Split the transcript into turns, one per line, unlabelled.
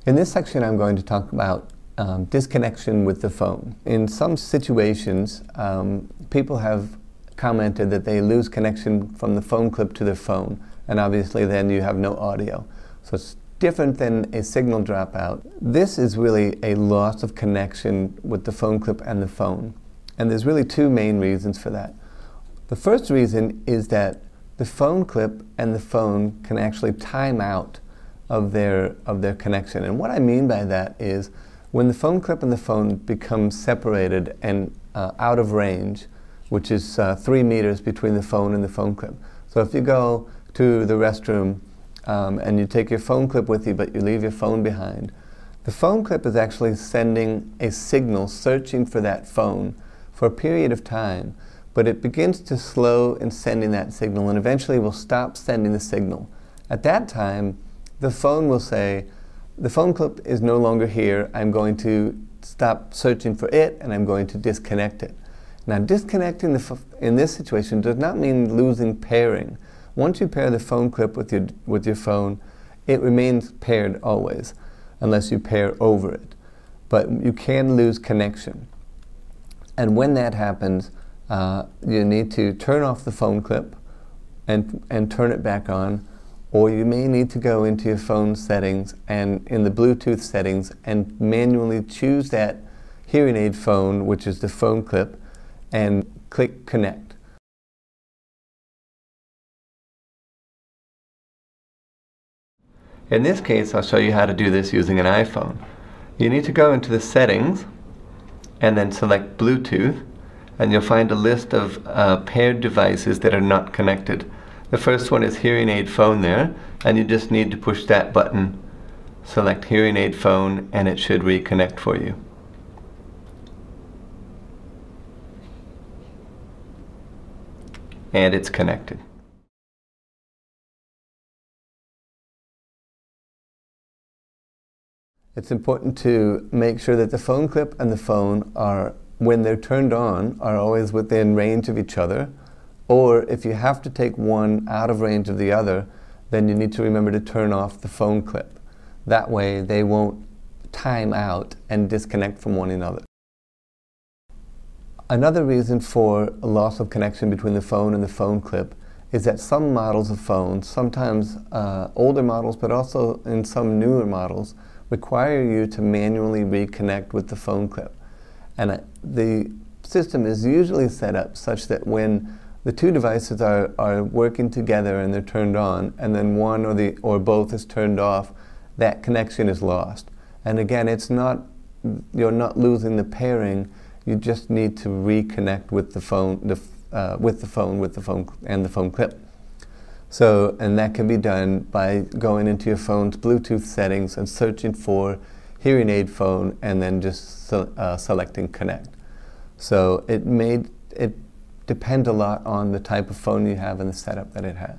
In this section, I'm going to talk about disconnection with the phone. In some situations, people have commented that they lose connection from the phone clip to their phone, and obviously then you have no audio. So it's different than a signal dropout. This is really a loss of connection with the phone clip and the phone. And there's really two main reasons for that. The first reason is that the phone clip and the phone can actually time out of their connection. And what I mean by that is when the phone clip and the phone become separated and out of range, which is 3 meters between the phone and the phone clip. So if you go to the restroom and you take your phone clip with you but you leave your phone behind, the phone clip is actually sending a signal searching for that phone for a period of time, but it begins to slow in sending that signal and eventually will stop sending the signal. At that time, the phone will say, the phone clip is no longer here, I'm going to stop searching for it and I'm going to disconnect it. Now, disconnecting in this situation does not mean losing pairing. Once you pair the phone clip with your phone, it remains paired always, unless you pair over it. But you can lose connection. And when that happens, you need to turn off the phone clip and turn it back on, or you may need to go into your phone settings and in the Bluetooth settings and manually choose that hearing aid phone, which is the phone clip, and click connect. In this case, I'll show you how to do this using an iPhone. You need to go into the settings and then select Bluetooth, and you'll find a list of paired devices that are not connected. The first one is hearing aid phone there, and you just need to push that button, select hearing aid phone, and it should reconnect for you. And it's connected. It's important to make sure that the phone clip and the phone are, when they're turned on, are always within range of each other. Or if you have to take one out of range of the other, then you need to remember to turn off the phone clip. That way they won't time out and disconnect from one another. Another reason for a loss of connection between the phone and the phone clip is that some models of phones, sometimes older models, but also in some newer models, require you to manually reconnect with the phone clip. And the system is usually set up such that when the two devices are working together and they're turned on, and then one or both is turned off, that connection is lost. And again, you're not losing the pairing. You just need to reconnect with the phone, and the phone clip. So, and that can be done by going into your phone's Bluetooth settings and searching for hearing aid phone, and then just selecting connect. So it depends a lot on the type of phone you have and the setup that it has.